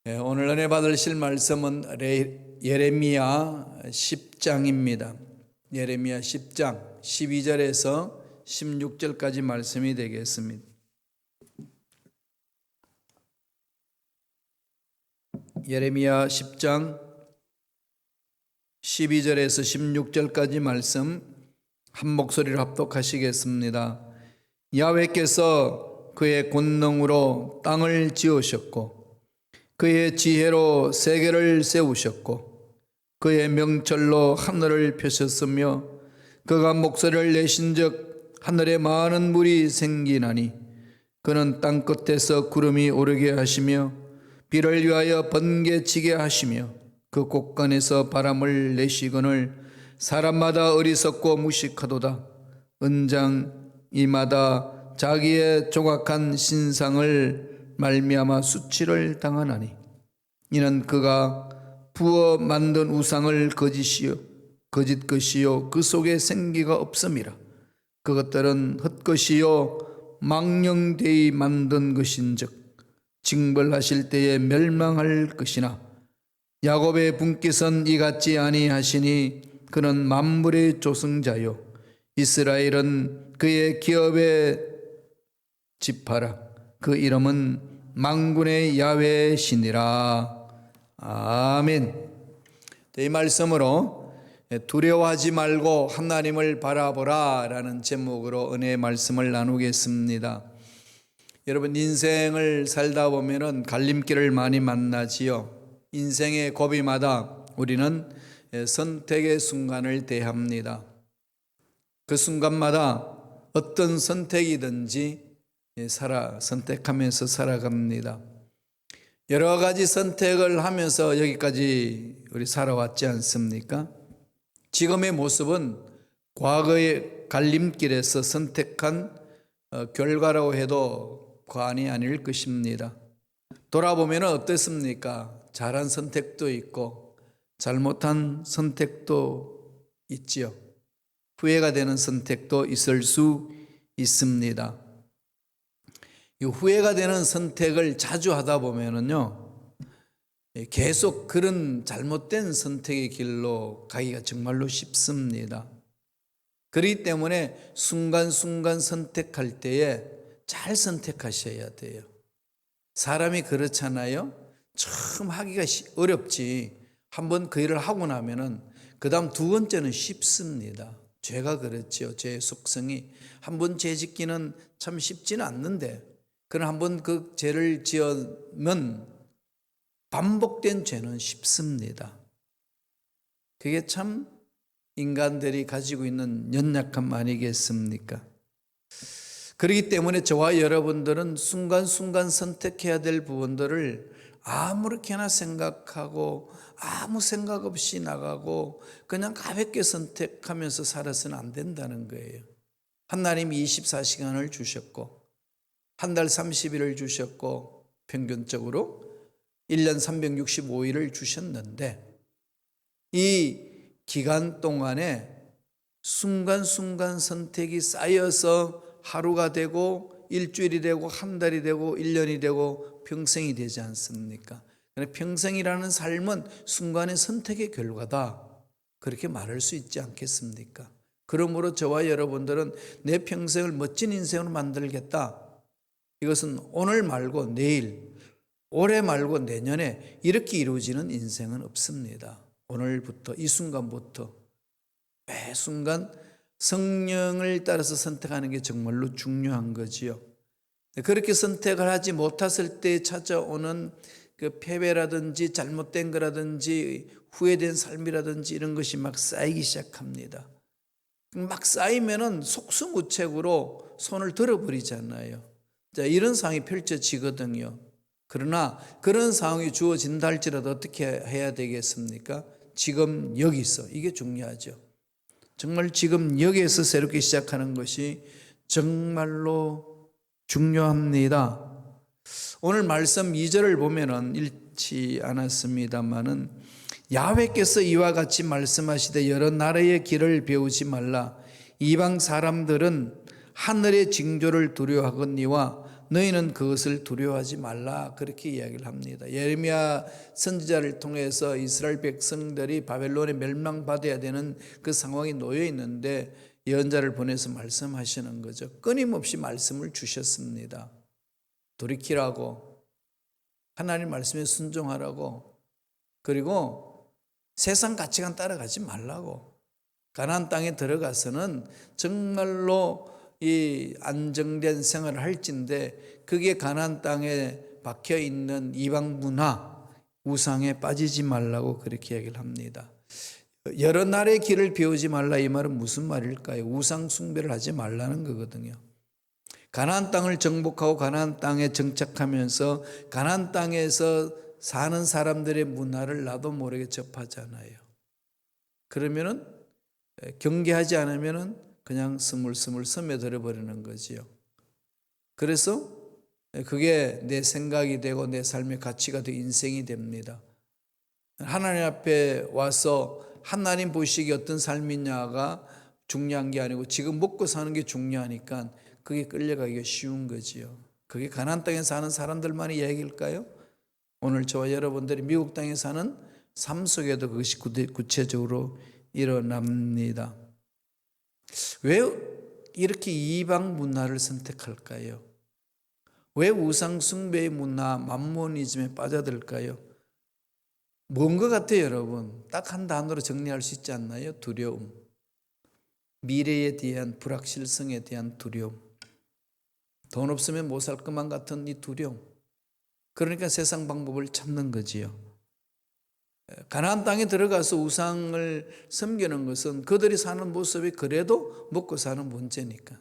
오늘 은혜 받으실 말씀은 예레미야 10장입니다. 예레미야 10장 12절에서 16절까지 말씀이 되겠습니다. 예레미야 10장 12절에서 16절까지 말씀 한 목소리로 합독하시겠습니다. 야훼께서 그의 권능으로 땅을 지으셨고 그의 지혜로 세계를 세우셨고 그의 명철로 하늘을 펴셨으며 그가 목소리를 내신즉 하늘에 많은 물이 생기나니 그는 땅 끝에서 구름이 오르게 하시며 비를 위하여 번개치게 하시며 그 곳간에서 바람을 내시거늘 사람마다 어리석고 무식하도다. 은장 이마다 자기의 정확한 신상을 말미암아 수치를 당하나니 이는 그가 부어 만든 우상을 거짓 것이요 그 속에 생기가 없음이라. 그것들은 헛것이요 망령되이 만든 것인즉 징벌하실 때에 멸망할 것이나 야곱의 분깃은 이같지 아니하시니 그는 만물의 조승자요 이스라엘은 그의 기업의 지파라. 그 이름은 만군의 야훼시니라. 아멘. 이 말씀으로 두려워하지 말고 하나님을 바라보라 라는 제목으로 은혜의 말씀을 나누겠습니다. 여러분, 인생을 살다 보면은 갈림길을 많이 만나지요. 인생의 고비마다 우리는 선택의 순간을 대합니다. 그 순간마다 어떤 선택이든지 선택하면서 살아갑니다. 여러 가지 선택을 하면서 여기까지 우리 살아왔지 않습니까? 지금의 모습은 과거의 갈림길에서 선택한 결과라고 해도 과언이 아닐 것입니다. 돌아보면 어떻습니까? 잘한 선택도 있고 잘못한 선택도 있지요. 후회가 되는 선택도 있을 수 있습니다. 이 후회가 되는 선택을 자주 하다 보면은요, 계속 그런 잘못된 선택의 길로 가기가 정말로 쉽습니다. 그렇기 때문에 순간순간 선택할 때에 잘 선택하셔야 돼요. 사람이 그렇잖아요. 처음 하기가 어렵지. 한번 그 일을 하고 나면은 그 다음 두 번째는 쉽습니다. 죄가 그렇죠. 죄의 속성이 한번 죄 짓기는 참 쉽지는 않는데 그러나 한번 그 죄를 지으면 반복된 죄는 쉽습니다. 그게 참 인간들이 가지고 있는 연약함 아니겠습니까? 그렇기 때문에 저와 여러분들은 순간순간 선택해야 될 부분들을 아무렇게나 생각하고 아무 생각 없이 나가고 그냥 가볍게 선택하면서 살아서는 안 된다는 거예요. 하나님이 24시간을 주셨고 한 달 30일을 주셨고 평균적으로 1년 365일을 주셨는데 이 기간 동안에 순간순간 선택이 쌓여서 하루가 되고 일주일이 되고 한 달이 되고 1년이 되고 평생이 되지 않습니까? 평생이라는 삶은 순간의 선택의 결과다. 그렇게 말할 수 있지 않겠습니까? 그러므로 저와 여러분들은 내 평생을 멋진 인생으로 만들겠다. 이것은 오늘 말고 내일, 올해 말고 내년에 이렇게 이루어지는 인생은 없습니다. 오늘부터, 이 순간부터 매 순간 성령을 따라서 선택하는 게 정말로 중요한 거지요. 그렇게 선택을 하지 못했을 때 찾아오는 그 패배라든지 잘못된 거라든지 후회된 삶이라든지 이런 것이 막 쌓이기 시작합니다. 막 쌓이면은 속수무책으로 손을 들어버리잖아요. 자, 이런 상황이 펼쳐지거든요. 그러나 그런 상황이 주어진다 할지라도 어떻게 해야 되겠습니까? 지금 여기서, 이게 중요하죠. 정말 지금 여기에서 새롭게 시작하는 것이 정말로 중요합니다. 오늘 말씀 2절을 보면은 읽지 않았습니다만은 야훼께서 이와 같이 말씀하시되 여러 나라의 길을 배우지 말라. 이방 사람들은 하늘의 징조를 두려워하거니와 너희는 그것을 두려워하지 말라 그렇게 이야기를 합니다. 예레미야 선지자를 통해서 이스라엘 백성들이 바벨론에 멸망받아야 되는 그 상황에 놓여 있는데 예언자를 보내서 말씀하시는 거죠. 끊임없이 말씀을 주셨습니다. 돌이키라고, 하나님 말씀에 순종하라고, 그리고 세상 가치관 따라가지 말라고. 가나안 땅에 들어가서는 정말로 이 안정된 생활을 할진데 그게 가나안 땅에 박혀 있는 이방 문화, 우상에 빠지지 말라고 그렇게 이야기를 합니다. 여러 나라의 길을 비우지 말라, 이 말은 무슨 말일까요? 우상 숭배를 하지 말라는 거거든요. 가나안 땅을 정복하고 가나안 땅에 정착하면서 가나안 땅에서 사는 사람들의 문화를 나도 모르게 접하잖아요. 그러면은 경계하지 않으면은 그냥 스물스물 스며들어 버리는 거지요. 그래서 그게 내 생각이 되고 내 삶의 가치가 되고 인생이 됩니다. 하나님 앞에 와서 하나님 보시기에 어떤 삶이냐가 중요한 게 아니고 지금 먹고 사는 게 중요하니까 그게 끌려가기가 쉬운 거지요. 그게 가나안 땅에 사는 사람들만의 이야기일까요? 오늘 저와 여러분들이 미국 땅에 사는 삶 속에도 그것이 구체적으로 일어납니다. 왜 이렇게 이방 문화를 선택할까요? 왜 우상 숭배의 문화, 맘모니즘에 빠져들까요? 뭔 것 같아요, 여러분? 딱 한 단어로 정리할 수 있지 않나요? 두려움. 미래에 대한 불확실성에 대한 두려움. 돈 없으면 못 살 것만 같은 이 두려움. 그러니까 세상 방법을 찾는 거지요. 가나안 땅에 들어가서 우상을 섬기는 것은 그들이 사는 모습이 그래도 먹고 사는 문제니까.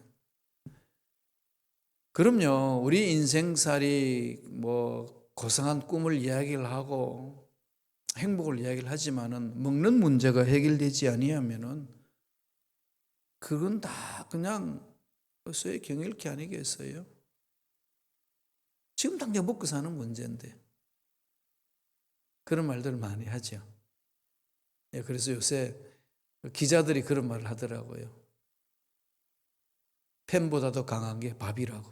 그럼요, 우리 인생살이 뭐 고상한 꿈을 이야기를 하고 행복을 이야기를 하지만은 먹는 문제가 해결되지 아니하면은 그건 다 그냥 쇠 경일기 아니겠어요? 지금 당장 먹고 사는 문제인데 그런 말들을 많이 하죠. 그래서 요새 기자들이 그런 말을 하더라고요. 펜보다도 강한 게 밥이라고.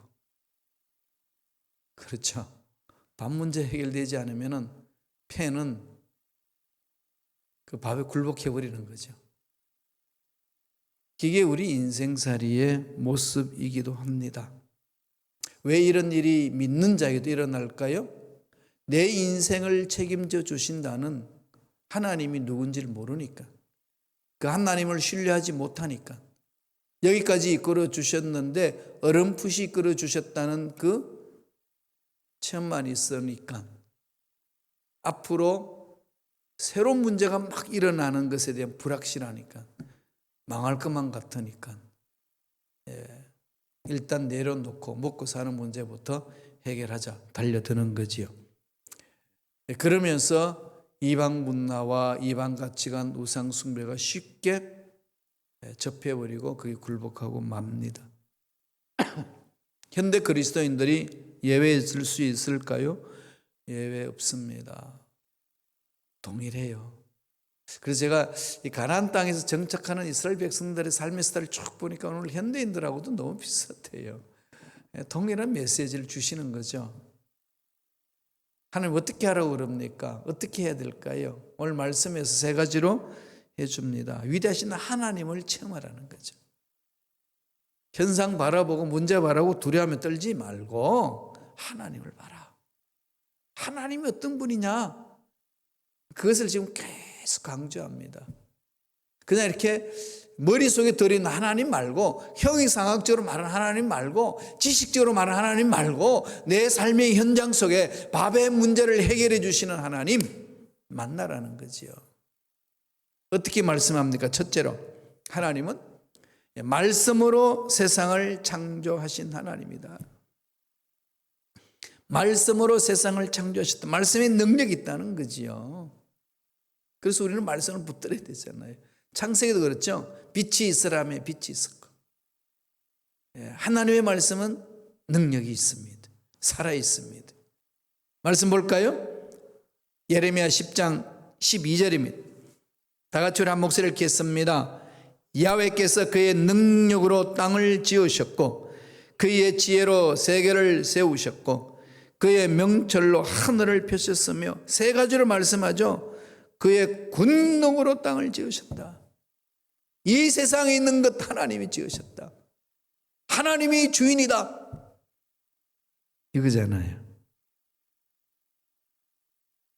그렇죠. 밥 문제 해결되지 않으면은 펜은 그 밥에 굴복해버리는 거죠. 이게 우리 인생살이의 모습이기도 합니다. 왜 이런 일이 믿는 자에게도 일어날까요? 내 인생을 책임져 주신다는 하나님이 누군지를 모르니까, 그 하나님을 신뢰하지 못하니까, 여기까지 이끌어 주셨는데 어렴풋이 이끌어 주셨다는 그 체험만 있으니까 앞으로 새로운 문제가 막 일어나는 것에 대한 불확실하니까, 망할 것만 같으니까 일단 내려놓고 먹고 사는 문제부터 해결하자 달려드는 거지요. 그러면서 이방 문화와 이방 가치관, 우상 숭배가 쉽게 접해버리고 그게 굴복하고 맙니다. 현대 그리스도인들이 예외일 수 있을까요? 예외 없습니다. 동일해요. 그래서 제가 이 가나안 땅에서 정착하는 이스라엘 백성들의 삶의 스타일을 쭉 보니까 오늘 현대인들하고도 너무 비슷해요. 동일한 메시지를 주시는 거죠. 하나님 어떻게 하라고 그럽니까? 어떻게 해야 될까요? 오늘 말씀에서 세 가지로 해줍니다. 위대하신 하나님을 체험하라는 거죠. 현상 바라보고 문제 바라보고 두려워하며 떨지 말고 하나님을 봐라. 하나님이 어떤 분이냐? 그것을 지금 계속 강조합니다. 그냥 이렇게 머릿속에 들어있는 하나님 말고, 형이상학적으로 말하는 하나님 말고, 지식적으로 말하는 하나님 말고, 내 삶의 현장 속에 밥의 문제를 해결해 주시는 하나님 만나라는 거지요. 어떻게 말씀합니까? 첫째로, 하나님은 말씀으로 세상을 창조하신 하나님이다. 말씀으로 세상을 창조하셨다. 말씀에 능력이 있다는 거지요. 그래서 우리는 말씀을 붙들어야 되잖아요. 창세기도 그렇죠. 빛이 있으라며 빛이 있었고. 하나님의 말씀은 능력이 있습니다. 살아 있습니다. 말씀 볼까요? 예레미야 10장 12절입니다. 다 같이 우리 한 목소리를 읽겠습니다. 야훼께서 그의 능력으로 땅을 지으셨고 그의 지혜로 세계를 세우셨고 그의 명철로 하늘을 펴셨으며 세 가지로 말씀하죠. 그의 군능으로 땅을 지으셨다. 이 세상에 있는 것 하나님이 지으셨다. 하나님이 주인이다. 이거잖아요.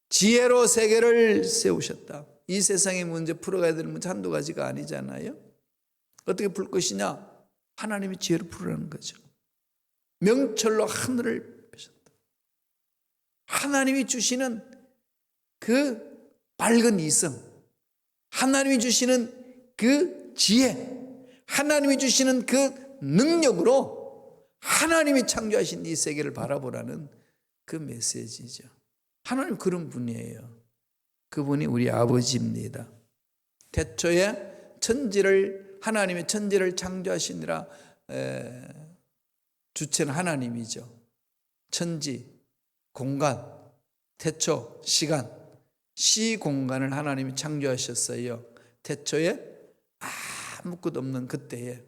지혜로 세계를 세우셨다. 이 세상의 문제, 풀어가야 될 문제 한두 가지가 아니잖아요. 어떻게 풀 것이냐? 하나님이 지혜로 풀으라는 거죠. 명철로 하늘을 펴셨다. 하나님이 주시는 그 밝은 이성, 하나님이 주시는 그 지혜, 하나님이 주시는 그 능력으로 하나님이 창조하신 이 세계를 바라보라는 그 메시지죠. 하나님 그런 분이에요. 그분이 우리 아버지입니다. 태초에 하나님의 천지를 창조하시니라. 주체는 하나님이죠. 천지, 공간, 태초, 시간, 시공간을 하나님이 창조하셨어요. 태초에 아무것도 없는 그때에.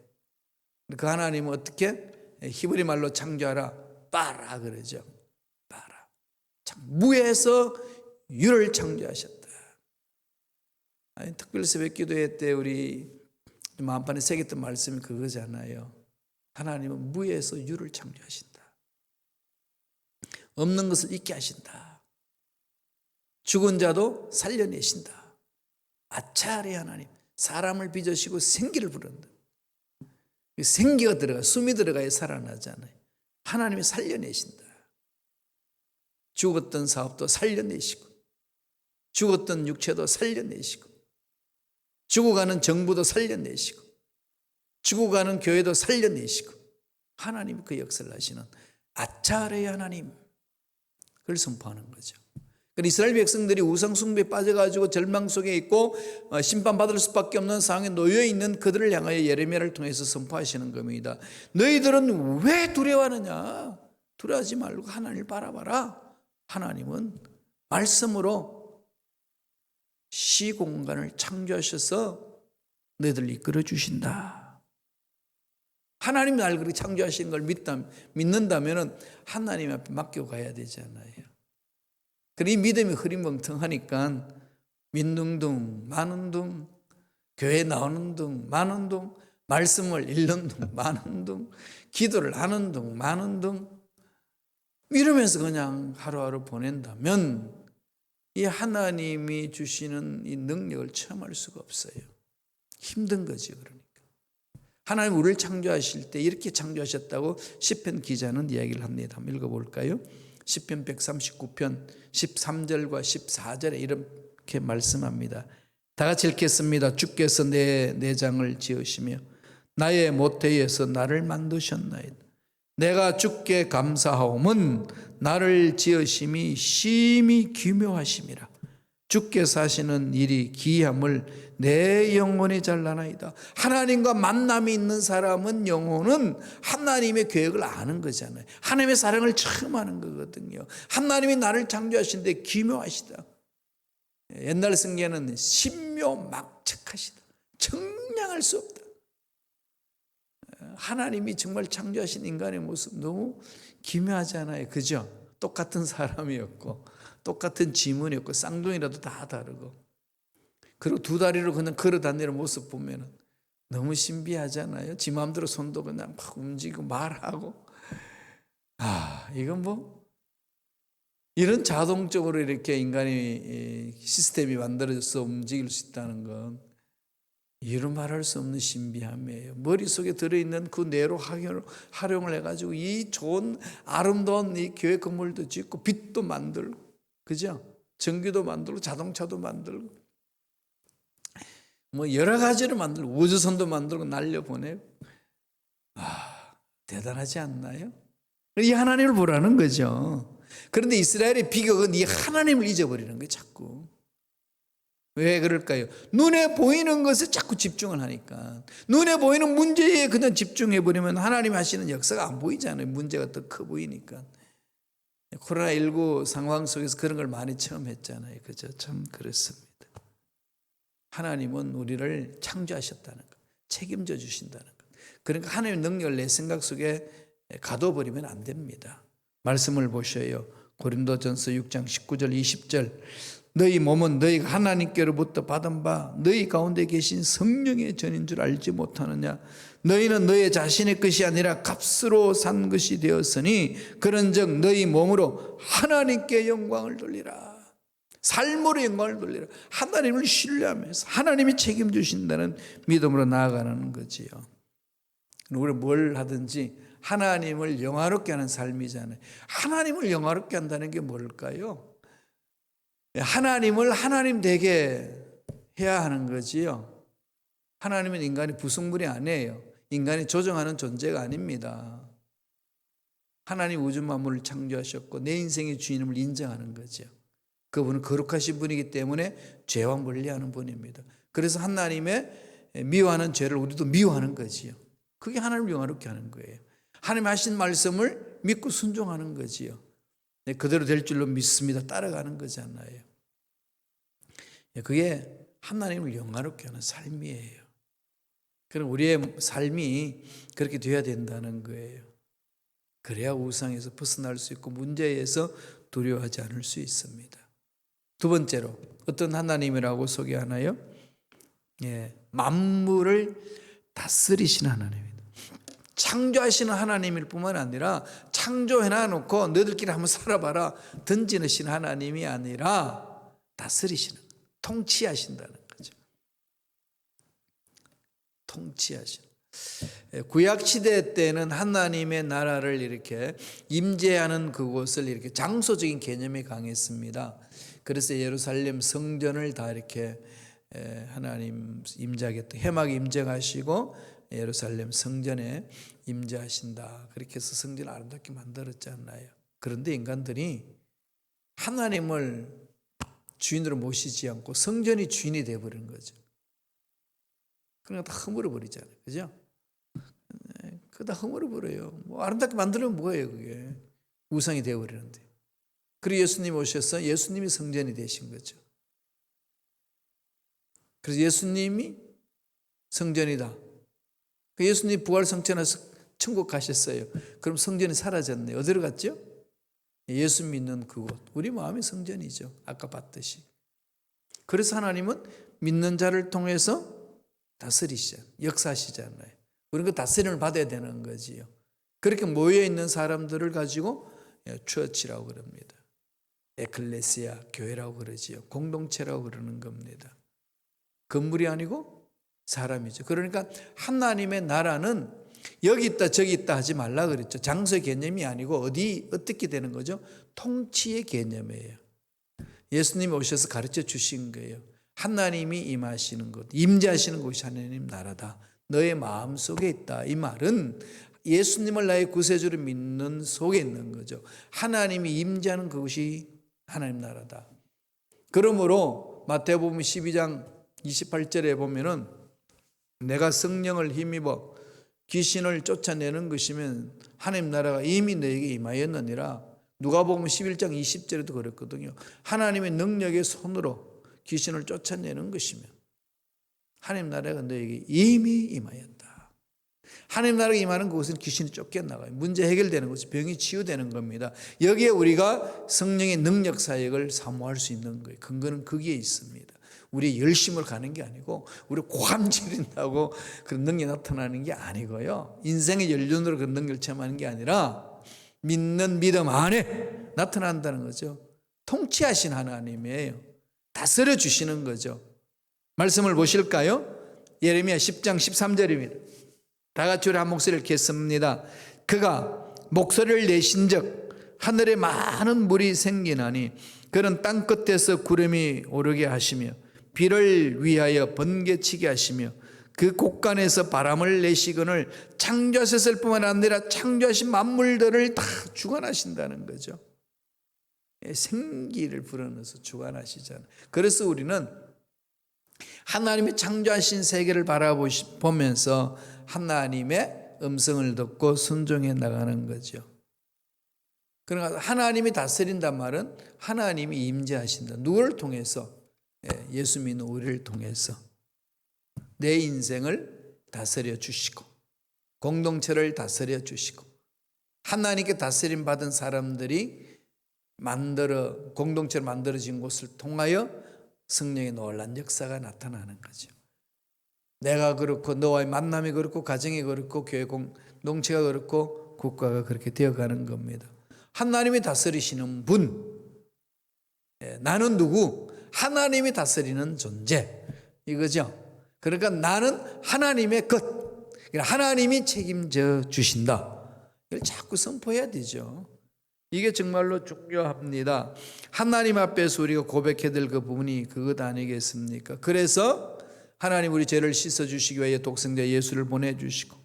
그 하나님은 어떻게? 히브리 말로 창조하라. 빠라 그러죠. 빠라. 무에서 유를 창조하셨다. 아니, 특별 새벽 기도회 때 우리 마음판에 새겼던 말씀이 그거잖아요. 하나님은 무에서 유를 창조하신다. 없는 것을 있게 하신다. 죽은 자도 살려내신다. 아차리 하나님. 사람을 빚으시고 생기를 부른다. 생기가 들어가, 숨이 들어가야 살아나잖아요. 하나님이 살려내신다. 죽었던 사업도 살려내시고, 죽었던 육체도 살려내시고, 죽어가는 정부도 살려내시고, 죽어가는 교회도 살려내시고, 하나님이 그 역사를 하시는 아차레의 하나님, 그걸 선포하는 거죠. 이스라엘 백성들이 우상 숭배에 빠져가지고 절망 속에 있고 심판받을 수밖에 없는 상황에 놓여 있는 그들을 향하여 예레미야를 통해서 선포하시는 겁니다. 너희들은 왜 두려워하느냐? 두려워하지 말고 하나님을 바라봐라. 하나님은 말씀으로 시공간을 창조하셔서 너희들을 이끌어 주신다. 하나님이 날 그렇게 창조하신 걸 믿는다면 하나님 앞에 맡겨 가야 되잖아요. 그리고 이 믿음이 흐림멍텅하니까 믿는 둥 마는 둥, 교회 나오는 둥 마는 둥, 말씀을 읽는 둥 마는 둥, 기도를 하는 둥 마는 둥, 이러면서 그냥 하루하루 보낸다면 이 하나님이 주시는 이 능력을 체험할 수가 없어요. 힘든 거죠. 그러니까 하나님 우리를 창조하실 때 이렇게 창조하셨다고 시편 기자는 이야기를 합니다. 한번 읽어볼까요? 시편 139편 13절과 14절에 이렇게 말씀합니다. 다 같이 읽겠습니다. 주께서 내 내장을 지으시며 나의 모태에서 나를 만드셨나이다. 내가 주께 감사하옴은 나를 지으심이 심히 기묘하심이라. 주께서 하시는 일이 기이함을 내 영혼이 잘 아나이다. 하나님과 만남이 있는 사람은 영혼은 하나님의 계획을 아는 거잖아요. 하나님의 사랑을 처음 아는 거거든요. 하나님이 나를 창조하신데 기묘하시다. 옛날 성경에는 신묘막측하시다. 청량할 수 없다. 하나님이 정말 창조하신 인간의 모습 너무 기묘하잖아요. 그죠? 똑같은 사람이었고 똑같은 지문이었고 쌍둥이라도 다 다르고, 그리고 두 다리로 그냥 걸어 다니는 모습 보면 너무 신비하잖아요. 지 마음대로 손도 그냥 막 움직이고 말하고. 이건 뭐 이런 자동적으로 이렇게 인간이 시스템이 만들어져서 움직일 수 있다는 건 이루 말할 수 없는 신비함이에요. 머릿속에 들어있는 그 뇌로 활용을 해가지고 이 좋은 아름다운 이 교회 건물도 짓고 빛도 만들고, 그죠? 전기도 만들고 자동차도 만들고 뭐 여러 가지를 만들고 우주선도 만들고 날려보내고. 대단하지 않나요? 이 하나님을 보라는 거죠. 그런데 이스라엘의 비극은 이 하나님을 잊어버리는 거예요. 자꾸. 왜 그럴까요? 눈에 보이는 것에 자꾸 집중을 하니까. 눈에 보이는 문제에 그냥 집중해버리면 하나님 하시는 역사가 안 보이잖아요. 문제가 더 커 보이니까. 코로나19 상황 속에서 그런 걸 많이 체험했잖아요. 그죠? 참 그렇습니다. 하나님은 우리를 창조하셨다는 것, 책임져 주신다는 것. 그러니까 하나님의 능력을 내 생각 속에 가둬버리면 안 됩니다. 말씀을 보셔요. 고린도전서 6장 19절 20절 너희 몸은 너희가 하나님께로부터 받은 바 너희 가운데 계신 성령의 전인 줄 알지 못하느냐. 너희는 너희 자신의 것이 아니라 값으로 산 것이 되었으니 그런즉 너희 몸으로 하나님께 영광을 돌리라. 삶으로 영광을 돌리라. 하나님을 신뢰하면서 하나님이 책임주신다는 믿음으로 나아가는 거지요. 우리가 뭘 하든지 하나님을 영화롭게 하는 삶이잖아요. 하나님을 영화롭게 한다는 게 뭘까요? 하나님을 하나님 되게 해야 하는 거지요. 하나님은 인간이 부속물이 아니에요. 인간이 조정하는 존재가 아닙니다. 하나님 우주 만물을 창조하셨고 내 인생의 주인임을 인정하는 거죠. 그분은 거룩하신 분이기 때문에 죄와 멀리하는 분입니다. 그래서 하나님의 미워하는 죄를 우리도 미워하는 거지요. 그게 하나님을 영화롭게 하는 거예요. 하나님 하신 말씀을 믿고 순종하는 거지요. 그대로 될 줄로 믿습니다. 따라가는 거잖아요. 그게 하나님을 영화롭게 하는 삶이에요. 그럼 우리의 삶이 그렇게 되어야 된다는 거예요. 그래야 우상에서 벗어날 수 있고 문제에서 두려워하지 않을 수 있습니다. 두 번째로 어떤 하나님이라고 소개하나요? 만물을 다스리시는 하나님입니다. 창조하시는 하나님일 뿐만 아니라 창조해놔놓고 너희들끼리 한번 살아봐라 던지시는 하나님이 아니라 다스리시는, 통치하신다는 거죠. 통치하시는. 구약시대 때는 하나님의 나라를 이렇게 임재하는 그곳을 이렇게 장소적인 개념이 강했습니다. 그래서 예루살렘 성전을 다 이렇게 하나님 임재하겠다. 해막 임재하시고 예루살렘 성전에 임재하신다. 그렇게 해서 성전을 아름답게 만들었잖아요. 그런데 인간들이 하나님을 주인으로 모시지 않고 성전이 주인이 되어버린 거죠. 그러니까 다 허물어버리잖아요. 그죠? 그거 다 허물어버려요. 뭐 아름답게 만들면 뭐예요, 그게. 우상이 되어버리는데. 그리고 예수님 오셔서 예수님이 성전이 되신 거죠. 그래서 예수님이 성전이다. 예수님 부활 성천해서 천국 가셨어요. 그럼 성전이 사라졌네요. 어디로 갔죠? 예수 믿는 그곳. 우리 마음이 성전이죠. 아까 봤듯이. 그래서 하나님은 믿는 자를 통해서 다스리시잖아요. 역사하시잖아요. 우리는 그 다스림을 받아야 되는 거지요. 그렇게 모여있는 사람들을 가지고 처치라고 그럽니다. 에클레시아, 교회라고 그러지요. 공동체라고 그러는 겁니다. 건물이 아니고 사람이죠. 그러니까 하나님의 나라는 여기 있다 저기 있다 하지 말라 그랬죠. 장소의 개념이 아니고 어떻게 되는 거죠? 통치의 개념이에요. 예수님이 오셔서 가르쳐 주신 거예요. 하나님이 임하시는 것, 임재하시는 곳이 하나님 나라다. 너의 마음속에 있다. 이 말은 예수님을 나의 구세주로 믿는 속에 있는 거죠. 하나님이 임재하는 그곳이 하나님 나라다. 그러므로 마태복음 12장 28절에 보면은 내가 성령을 힘입어 귀신을 쫓아내는 것이면 하나님 나라가 이미 너에게 임하였느니라. 누가복음 11장 20절에도 그랬거든요. 하나님의 능력의 손으로 귀신을 쫓아내는 것이면 하나님 나라가 너에게 이미 임하였다. 하나님 나라가 임하는 그곳은 귀신이 쫓겨나가요. 문제 해결되는 것이 병이 치유되는 겁니다. 여기에 우리가 성령의 능력 사역을 사모할 수 있는 거예요. 근거는 거기에 있습니다. 우리 열심으로 가는 게 아니고 우리 고함 지른다고 그런 능력이 나타나는 게 아니고요. 인생의 연륜으로 그런 능력을 체험하는 게 아니라 믿는 믿음 안에 나타난다는 거죠. 통치하신 하나님이에요. 다스려 주시는 거죠. 말씀을 보실까요? 예레미야 10장 13절입니다. 다 같이 우리 한 목소리를 읽겠습니다. 그가 목소리를 내신즉 하늘에 많은 물이 생기나니 그는 땅 끝에서 구름이 오르게 하시며 비를 위하여 번개치게 하시며 그 곳간에서 바람을 내시거늘 창조하셨을 뿐만 아니라 창조하신 만물들을 다 주관하신다는 거죠. 생기를 불어넣어서 주관하시잖아요. 그래서 우리는 하나님이 창조하신 세계를 바라보면서 하나님의 음성을 듣고 순종해 나가는 거죠. 그러니까 하나님이 다스린단 말은 하나님이 임재하신다. 누구를 통해서? 예수 믿는 우리를 통해서 내 인생을 다스려 주시고 공동체를 다스려 주시고 하나님께 다스림 받은 사람들이 공동체로 만들어진 곳을 통하여 성령의 놀란 역사가 나타나는 거죠. 내가 그렇고 너와의 만남이 그렇고 가정이 그렇고 교회 공동체가 그렇고 국가가 그렇게 되어가는 겁니다. 하나님이 다스리시는 분, 나는 누구? 하나님이 다스리는 존재, 이거죠. 그러니까 나는 하나님의 것, 하나님이 책임져 주신다. 이걸 자꾸 선포해야 되죠. 이게 정말로 중요합니다. 하나님 앞에서 우리가 고백해야 될 그 부분이 그것 아니겠습니까? 그래서 하나님 우리 죄를 씻어주시기 위해 독생자 예수를 보내주시고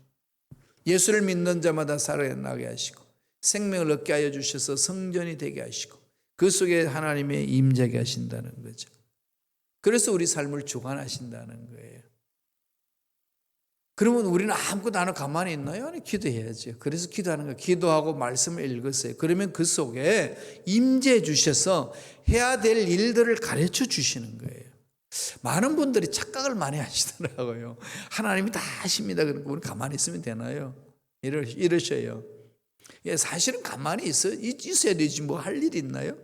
예수를 믿는 자마다 살아나게 하시고 생명을 얻게 하여 주셔서 성전이 되게 하시고 그 속에 하나님의 임재하게 하신다는 거죠. 그래서 우리 삶을 주관하신다는 거예요. 그러면 우리는 아무것도 안 하고 가만히 있나요? 아니, 기도해야죠. 그래서 기도하는 거예요. 기도하고 말씀을 읽으세요. 그러면 그 속에 임재해 주셔서 해야 될 일들을 가르쳐 주시는 거예요. 많은 분들이 착각을 많이 하시더라고요. 하나님이 다 하십니다. 그러니까 우리 가만히 있으면 되나요? 이러셔요. 사실은 가만히 있어야 되지 뭐 할 일이 있나요?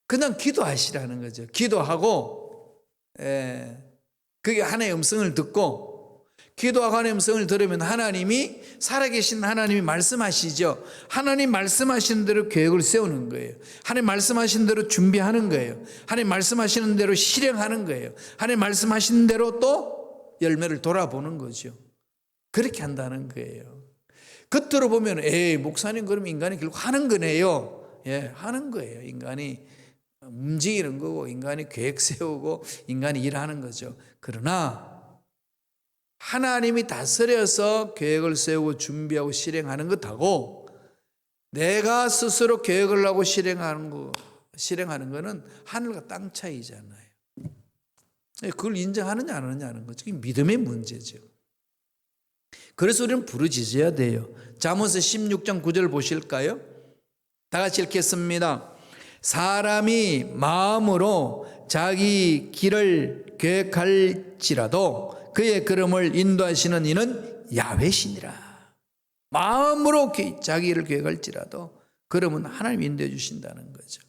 그냥 기도하시라는 거죠. 기도하고 그게 하나님의 음성을 듣고 기도하고 하나님의 음성을 들으면 하나님이 살아계신 하나님이 말씀하시죠. 하나님 말씀하시는 대로 계획을 세우는 거예요. 하나님 말씀하시는 대로 준비하는 거예요. 하나님 말씀하시는 대로 실행하는 거예요. 하나님 말씀하시는 대로 또 열매를 돌아보는 거죠. 그렇게 한다는 거예요. 겉으로 보면 목사님 그럼 인간이 결국 하는 거네요. 하는 거예요. 인간이 움직이는 거고 인간이 계획 세우고 인간이 일하는 거죠. 그러나 하나님이 다스려서 계획을 세우고 준비하고 실행하는 것하고 내가 스스로 계획을 하고 실행하는 거는 하늘과 땅 차이잖아요. 그걸 인정하느냐 안 하느냐는 거죠. 이게 믿음의 문제죠. 그래서 우리는 부르짖어야 돼요. 잠언서 16장 9절 보실까요? 다 같이 읽겠습니다. 사람이 마음으로 자기 길을 계획할지라도 그의 걸음을 인도하시는 이는 야훼시니라. 마음으로 자기 일을 계획할지라도 걸음은 하나님이 인도해 주신다는 거죠.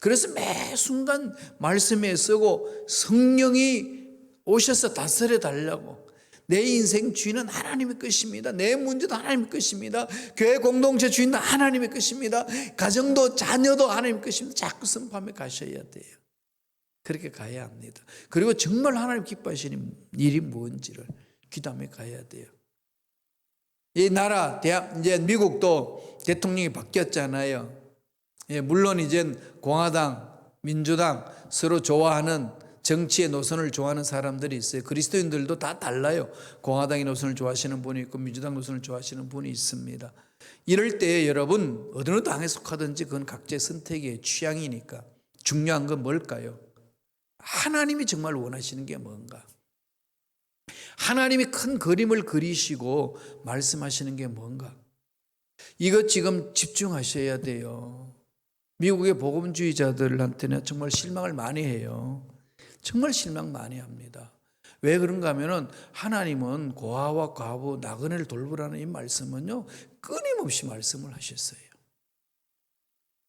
그래서 매 순간 말씀에 쓰고 성령이 오셔서 다스려 달라고. 내 인생 주인은 하나님의 것입니다. 내 문제도 하나님의 것입니다. 교회 공동체 주인도 하나님의 것입니다. 가정도 자녀도 하나님의 것입니다. 자꾸 선포하며 가셔야 돼요. 그렇게 가야 합니다. 그리고 정말 하나님 기뻐하시는 일이 뭔지를 기도하며 가야 돼요. 이 나라, 이제 미국도 대통령이 바뀌었잖아요. 물론 이제 공화당, 민주당 서로 좋아하는 정치의 노선을 좋아하는 사람들이 있어요. 그리스도인들도 다 달라요. 공화당의 노선을 좋아하시는 분이 있고 민주당 노선을 좋아하시는 분이 있습니다. 이럴 때 여러분 어느 당에 속하든지 그건 각자의 선택의 취향이니까 중요한 건 뭘까요? 하나님이 정말 원하시는 게 뭔가? 하나님이 큰 그림을 그리시고 말씀하시는 게 뭔가? 이거 지금 집중하셔야 돼요. 미국의 복음주의자들한테는 정말 실망을 많이 해요. 정말 실망 많이 합니다. 왜 그런가 하면은 하나님은 고아와 과부 나그네를 돌보라는 이 말씀은요 끊임없이 말씀을 하셨어요.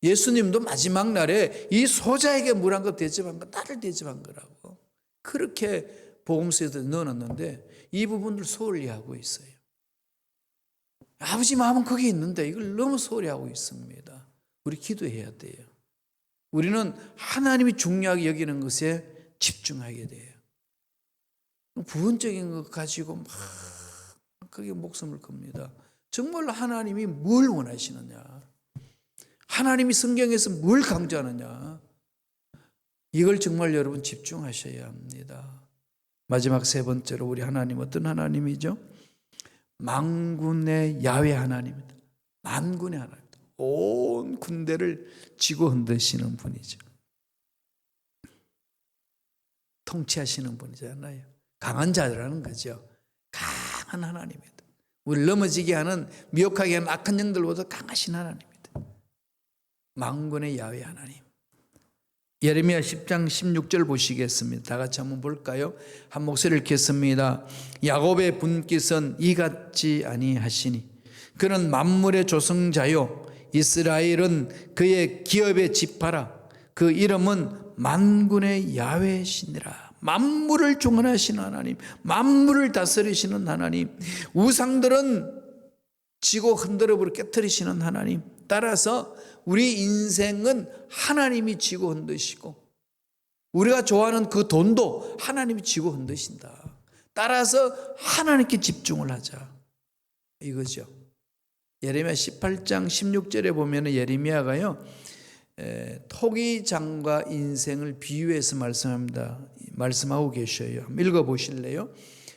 예수님도 마지막 날에 이 소자에게 물 한 컵 대접한 거 나를 대접한 거라고 그렇게 복음서에도 넣어놨는데 이 부분을 소홀히 하고 있어요. 아버지 마음은 거기 있는데 이걸 너무 소홀히 하고 있습니다. 우리 기도해야 돼요. 우리는 하나님이 중요하게 여기는 것에 집중하게 돼요. 부분적인 것 가지고 막 그게 목숨을 겁니다. 정말 하나님이 뭘 원하시느냐? 하나님이 성경에서 뭘 강조하느냐? 이걸 정말 여러분 집중하셔야 합니다. 마지막 세 번째로 우리 하나님 어떤 하나님이죠? 만군의 야훼 하나님입니다. 만군의 하나님. 온 군대를 쥐고 흔드시는 분이죠. 통치하시는 분이잖아요. 강한 자라는 거죠. 강한 하나님입니다. 우리를 넘어지게 하는 미혹하게 하는 악한 영들보다 강하신 하나님입니다. 만군의 야훼 하나님. 예레미야 10장 16절 보시겠습니다. 다 같이 한번 볼까요? 한 목소리를 읽겠습니다. 야곱의 분깃은 이같지 아니하시니 그는 만물의 조성자요 이스라엘은 그의 기업의 지파라. 그 이름은 만군의 야훼시니라. 만물을 주관하시는 하나님, 만물을 다스리시는 하나님, 우상들은 지고 흔들어버려 깨뜨리시는 하나님. 따라서 우리 인생은 하나님이 지고 흔드시고 우리가 좋아하는 그 돈도 하나님이 지고 흔드신다. 따라서 하나님께 집중을 하자 이거죠. 예레미야 18장 16절에 보면 예레미야가요 토기장과 인생을 비유해서 말씀하고 계셔요. 한번 읽어보실래요?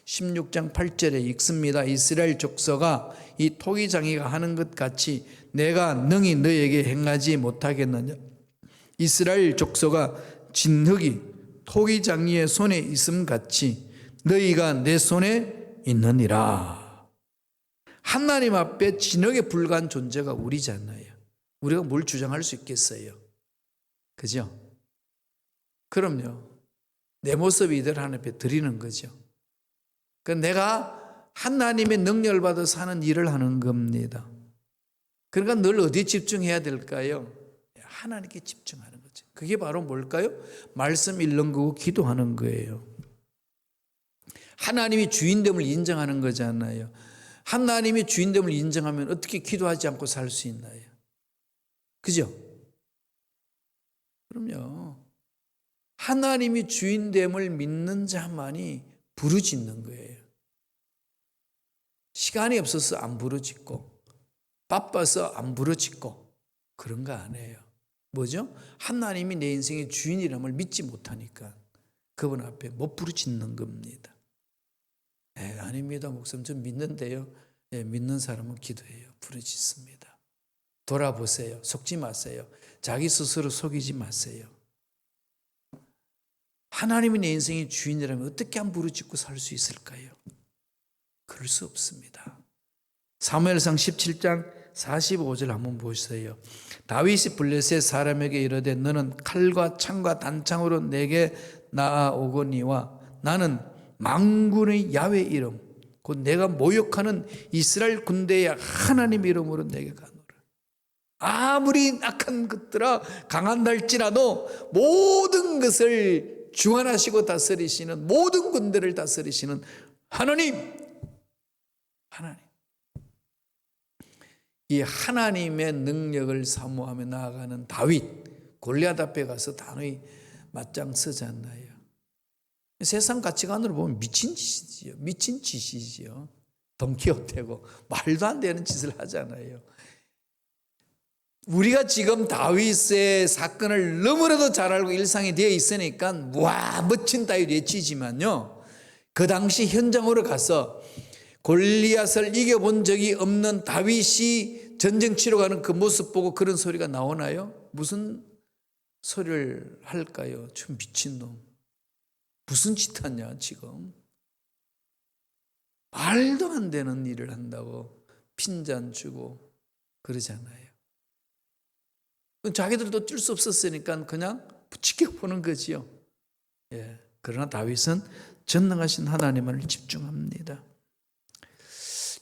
16장 8절에 읽습니다. 이스라엘 족속아 이 토기장이가 하는 것 같이 내가 능히 너에게 행하지 못하겠느냐. 이스라엘 족속아 진흙이 토기장이의 손에 있음 같이 너희가 내 손에 있느니라. 하나님 앞에 진흙에 불과한 존재가 우리잖아요. 우리가 뭘 주장할 수 있겠어요? 그죠? 그럼요. 내 모습 이들 하나님 앞에 드리는 거죠. 그러니까 내가 하나님의 능력을 받아 사는 일을 하는 겁니다. 그러니까 늘 어디에 집중해야 될까요? 하나님께 집중하는 거죠. 그게 바로 뭘까요? 말씀 읽는 거고 기도하는 거예요. 하나님이 주인됨을 인정하는 거잖아요. 하나님이 주인됨을 인정하면 어떻게 기도하지 않고 살 수 있나요? 그죠? 그럼요. 하나님이 주인됨을 믿는 자만이 부르짖는 거예요. 시간이 없어서 안 부르짖고 바빠서 안 부르짖고 그런 거 아니에요. 뭐죠? 하나님이 내 인생의 주인이라는 믿지 못하니까 그분 앞에 못 부르짖는 겁니다. 아닙니다. 목사님 좀 믿는데요. 믿는 사람은 기도해요. 부르짖습니다. 돌아보세요. 속지 마세요. 자기 스스로 속이지 마세요. 하나님이 내 인생의 주인이라면 어떻게 안 부르짖고 살 수 있을까요? 그럴 수 없습니다. 사무엘상 17장 45절 한번 보세요. 다윗이 블레셋 사람에게 이르되 너는 칼과 창과 단창으로 내게 나아오거니와 나는 만군의 야훼 이름 곧 내가 모욕하는 이스라엘 군대의 하나님 이름으로 내게 가노라. 아무리 악한 것들아 강한다 할지라도 모든 것을 주관하시고 다스리시는 모든 군대를 다스리시는 하나님 이 하나님의 능력을 사모하며 나아가는 다윗 골리앗 앞에 가서 단호히 맞짱 서잖아요. 세상 가치관으로 보면 미친 짓이지요. 미친 짓이지요. 돈키호테고 말도 안 되는 짓을 하잖아요. 우리가 지금 다윗의 사건을 너무나도 잘 알고 일상이 되어 있으니까 와 멋진 다윗 외치지만요. 그 당시 현장으로 가서 골리앗을 이겨본 적이 없는 다윗이 전쟁 치러 가는 그 모습 보고 그런 소리가 나오나요? 무슨 소리를 할까요? 좀 미친놈. 무슨 짓 하냐 지금. 말도 안 되는 일을 한다고 핀잔 주고 그러잖아요. 자기들도 어쩔 수 없었으니까 그냥 지켜보는 거지요. 그러나 다윗은 전능하신 하나님을 집중합니다.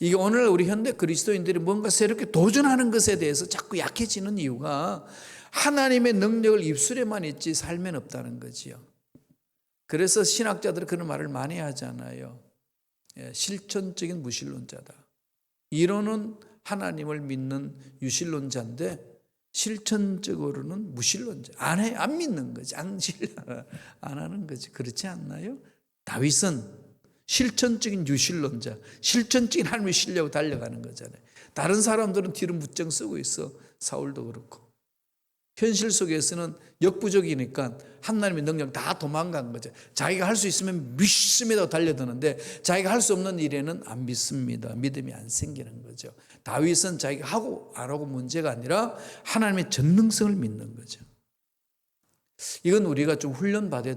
이게 오늘 우리 현대 그리스도인들이 뭔가 새롭게 도전하는 것에 대해서 자꾸 약해지는 이유가 하나님의 능력을 입술에만 있지 삶엔 없다는 거지요. 그래서 신학자들은 그런 말을 많이 하잖아요. 실천적인 무신론자다. 이론은 하나님을 믿는 유신론자인데 실천적으로는 무신론자. 안 믿는 거지. 안 하는 거지. 그렇지 않나요? 다윗은 실천적인 유신론자, 실천적인 하나님을 신뢰하고 달려가는 거잖아요. 다른 사람들은 뒤로 무정 쓰고 있어. 사울도 그렇고. 현실 속에서는 역부족이니까 하나님의 능력 다 도망간 거죠. 자기가 할 수 있으면 믿습니다 달려드는데 자기가 할 수 없는 일에는 안 믿습니다. 믿음이 안 생기는 거죠. 다윗은 자기가 하고 안 하고 문제가 아니라 하나님의 전능성을 믿는 거죠. 이건 우리가 좀 훈련받아야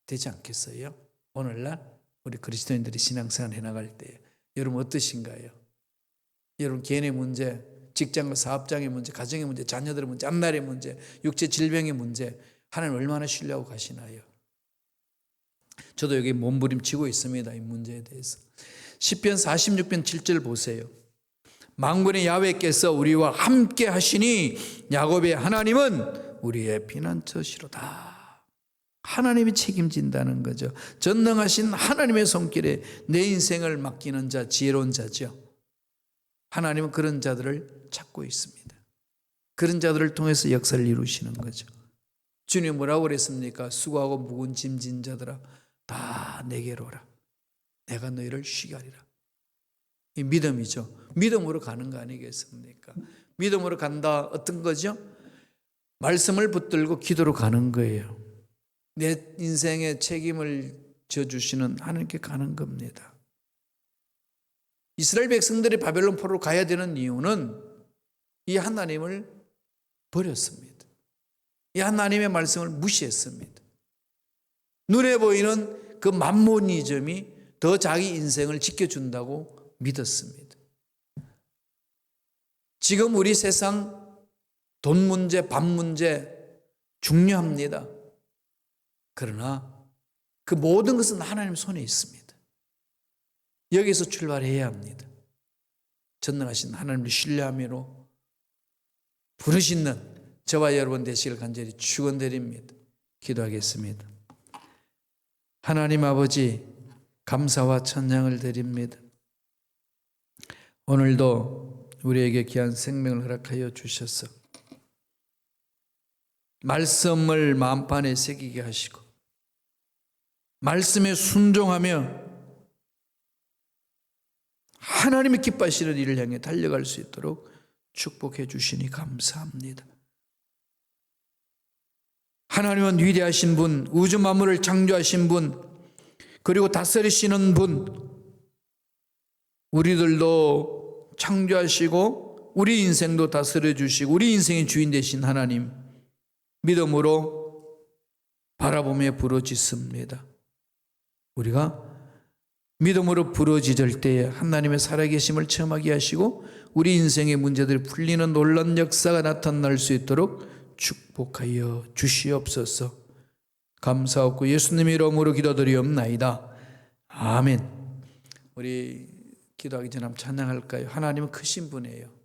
되지 않겠어요? 오늘날 우리 그리스도인들이 신앙생활 해나갈 때 여러분 어떠신가요? 여러분 개인의 문제, 직장과 사업장의 문제, 가정의 문제, 자녀들의 문제, 앞날의 문제, 육체 질병의 문제 하나님 얼마나 신뢰하고 가시나요? 저도 여기 몸부림치고 있습니다. 이 문제에 대해서. 시편 46편 7절 보세요. 만군의 야훼께서 우리와 함께 하시니 야곱의 하나님은 우리의 피난처시로다. 하나님이 책임진다는 거죠. 전능하신 하나님의 손길에 내 인생을 맡기는 자, 지혜로운 자죠. 하나님은 그런 자들을 찾고 있습니다. 그런 자들을 통해서 역사를 이루시는 거죠. 주님 뭐라고 그랬습니까? 수고하고 무거운 짐진 자들아 다 내게로 오라. 내가 너희를 쉬게 하리라. 이 믿음이죠. 믿음으로 가는 거 아니겠습니까? 믿음으로 간다. 어떤 거죠? 말씀을 붙들고 기도로 가는 거예요. 내 인생의 책임을 져주시는 하나님께 가는 겁니다. 이스라엘 백성들이 바벨론 포로로 가야 되는 이유는 이 하나님을 버렸습니다. 이 하나님의 말씀을 무시했습니다. 눈에 보이는 그 만모니즘이 더 자기 인생을 지켜준다고 믿었습니다. 지금 우리 세상 돈 문제, 밥 문제 중요합니다. 그러나 그 모든 것은 하나님 손에 있습니다. 여기서 출발해야 합니다. 전능하신 하나님을 신뢰함으로 부르시는 저와 여러분 되시길 간절히 축원드립니다. 기도하겠습니다. 하나님 아버지 감사와 찬양을 드립니다. 오늘도 우리에게 귀한 생명을 허락하여 주셔서 말씀을 마음판에 새기게 하시고 말씀에 순종하며 하나님이 기뻐하시는 일을 향해 달려갈 수 있도록 축복해 주시니 감사합니다. 하나님은 위대하신 분, 우주 만물을 창조하신 분, 그리고 다스리시는 분, 우리들도 창조하시고 우리 인생도 다스려 주시고 우리 인생의 주인 되신 하나님 믿음으로 바라보며 부르짖습니다. 우리가 믿음으로 부르짖을 때에 하나님의 살아계심을 체험하게 하시고 우리 인생의 문제들이 풀리는 놀라운 역사가 나타날 수 있도록 축복하여 주시옵소서. 감사하고 예수님의 이름으로 기도드리옵나이다. 아멘. 우리 기도하기 전에 한번 찬양할까요? 하나님은 크신 분이에요.